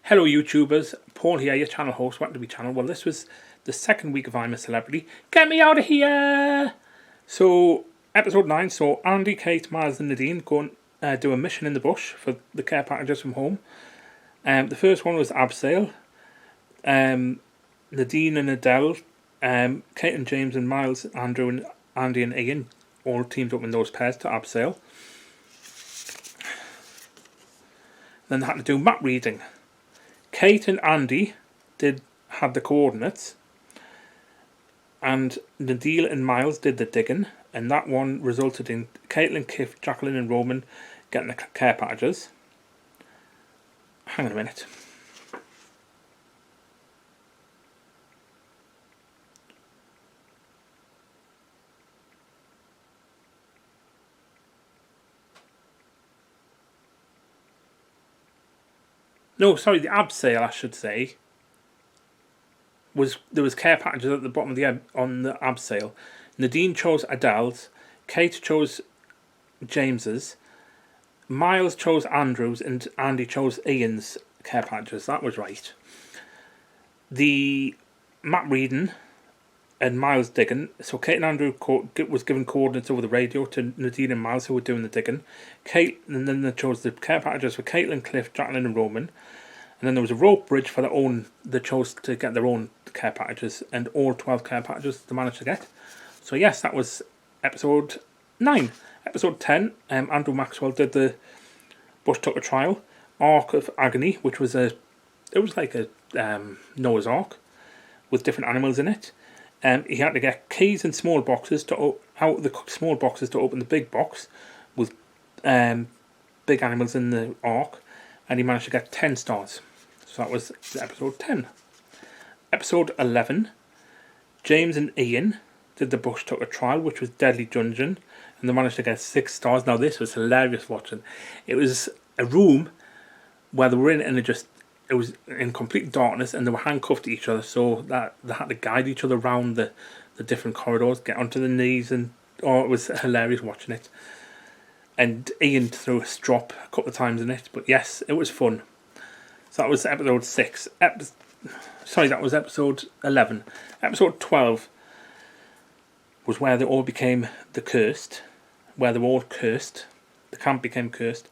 Hello YouTubers, Paul here, your channel host, What to Be channel. Well, this was the second week of I'm a Celebrity. Get me out of here! So, episode 9, so Andy, Kate, Miles and Nadine go and do a mission in the bush for the care packages from home. The first one was abseil. Nadine and Adele, Kate and James and Miles, Andrew and Andy and Ian all teamed up in those pairs to abseil. Then they had to do map reading. Kate and Andy had the coordinates, and Nadine and Miles did the digging, and that one resulted in Caitlin, Kif, Jacqueline and Roman getting the care packages. Hang on a minute. No, sorry, the abseil, I should say. There was care packages at the bottom of on the abseil. Nadine chose Adele's, Kate chose James's, Miles chose Andrew's, and Andy chose Ian's care packages. That was right. The map reading and Miles digging. So Kate and Andrew was given coordinates over the radio to Nadine and Miles, who were doing the digging. And then they chose the care packages for Caitlin, Cliff, Jacqueline and Roman. And then there was a rope bridge for their own. They chose to get their own care packages, and all 12 care packages they managed to get. So yes, that was episode 9. Episode 10, Andrew Maxwell did the Bush Tucker trial, Ark of Agony, which was it was like a Noah's Ark with different animals in it. He had to get keys and small boxes out of the small boxes to open the big box with big animals in the Ark, and he managed to get 10 stars. So that was episode 10. Episode 11, James and Ian did the Bush Tucker trial, which was Deadly Dungeon, and they managed to get 6 stars. Now this was hilarious watching. It was a room where they were in, and it was in complete darkness, and they were handcuffed to each other, so that they had to guide each other around the different corridors, get onto the knees, and it was hilarious watching it. And Ian threw a strop a couple of times in it, but yes, it was fun. So that was episode 6. That was episode 11. Episode 12 was where they all became the cursed, where they were all cursed. The camp became cursed,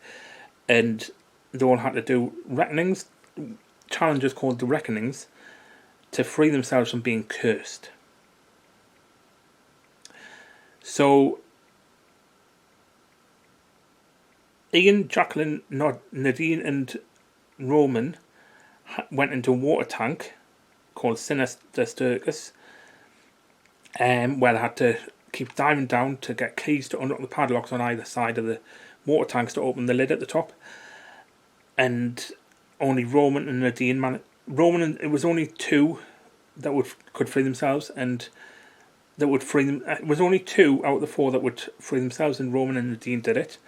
and they all had to do reckonings, challenges called the reckonings, to free themselves from being cursed. So Ian, Jacqueline, Nadine and Roman went into a water tank called Sinister Circus, where they had to keep diving down to get keys to unlock the padlocks on either side of the water tanks to open the lid at the top. And only Roman and Nadine it was only 2 that could free themselves, and that would free them. It was only 2 out of the 4 that would free themselves, and Roman and Nadine did it.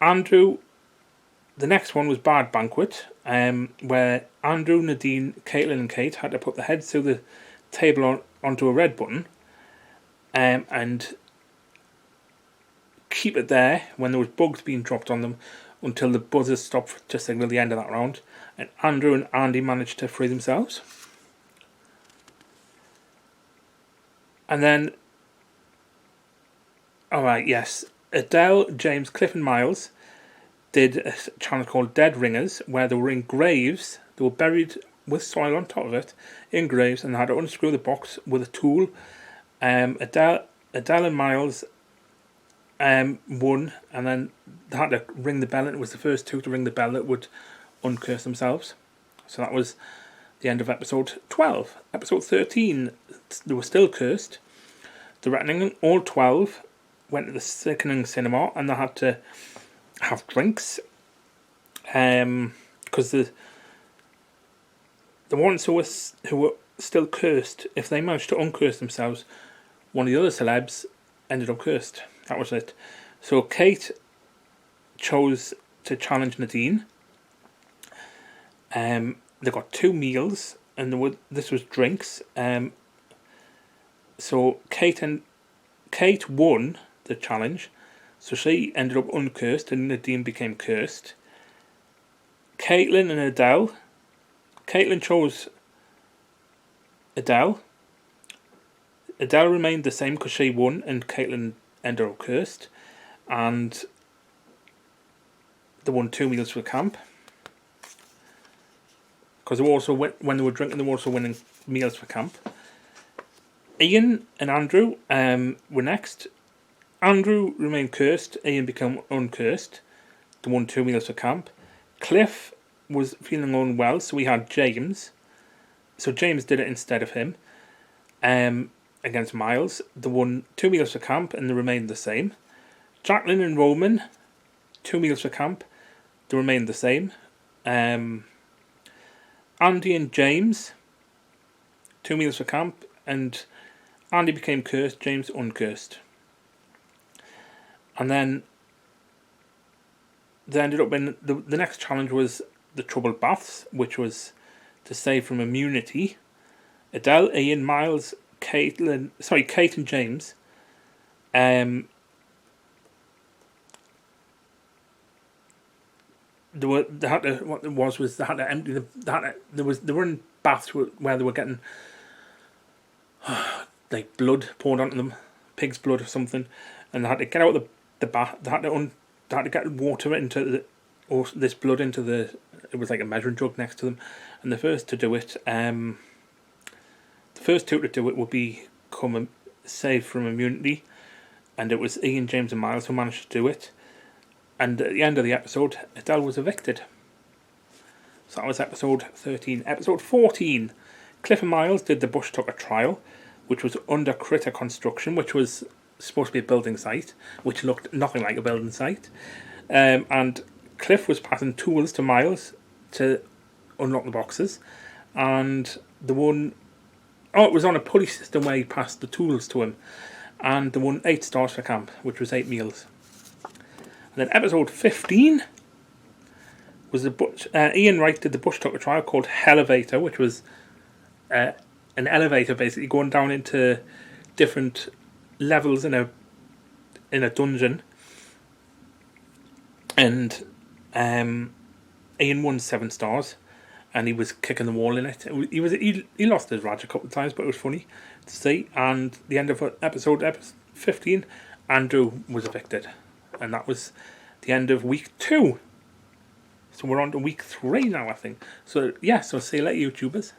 Andrew, the next one was Bad Banquet, where Andrew, Nadine, Caitlin and Kate had to put their heads through the table onto a red button, and keep it there when there was bugs being dropped on them until the buzzers stopped to signal the end of that round. And Andrew and Andy managed to free themselves. And then, alright, yes, Adele, James, Cliff and Miles did a channel called Dead Ringers, where they were in graves. They were buried with soil on top of it in graves, and they had to unscrew the box with a tool. Adele and Miles won, and then they had to ring the bell, and it was the first 2 to ring the bell that would uncurse themselves. So that was the end of episode 12. Episode 13, they were still cursed. The reckoning, all 12 went to the Sickening Cinema, and they had to have drinks, because the ones who were still cursed, if they managed to uncurse themselves, one of the other celebs ended up cursed. That was it. So Kate chose to challenge Nadine. They got 2 meals, and this was drinks. So Kate won the challenge. So she ended up uncursed, and Nadine became cursed. Caitlin and Adele Caitlin chose Adele. Adele remained the same because she won, and Caitlin ended up cursed. And they won 2 meals for camp. Because they were also, when they were drinking, they were also winning meals for camp. Ian and Andrew were next. Andrew remained cursed. Ian became uncursed. They won 2 meals for camp. Cliff was feeling unwell, so we had James. So James did it instead of him. Against Miles. They won 2 meals for camp and they remained the same. Jacqueline and Roman, 2 meals for camp. They remained the same. Andy and James, 2 meals for camp, and Andy became cursed, James uncursed. And then they ended up in the next challenge was the troubled baths, which was to save from immunity. Adele, Ian, Miles, Kate and James. They were in baths where they were getting like blood poured onto them, pig's blood or something, and they had to get out of the bath. They had to get water into this blood into the. It was like a measuring jug next to them, and the first to do it, the first two to do it would become saved from immunity, and it was Ian, James, and Miles who managed to do it. And at the end of the episode, Adele was evicted. So that was episode 13. Episode 14, Cliff and Miles did the Bush Tucker trial, which was under critter construction, which was supposed to be a building site, which looked nothing like a building site. And Cliff was passing tools to Miles to unlock the boxes. And the one... Oh, it was on a pulley system where he passed the tools to him. And they won 8 stars for camp, which was 8 meals. And then episode 15 was Ian Wright did the Bush Tucker trial called Hellevator, which was an elevator basically going down into different levels in a dungeon. And Ian won 7 stars, and he was kicking the wall in it. He lost his Raj a couple of times, but it was funny to see. And the end of episode 15, Andrew was evicted. And that was the end of week 2. So we're on to week 3 now, I think. So, yeah, so see you later, YouTubers.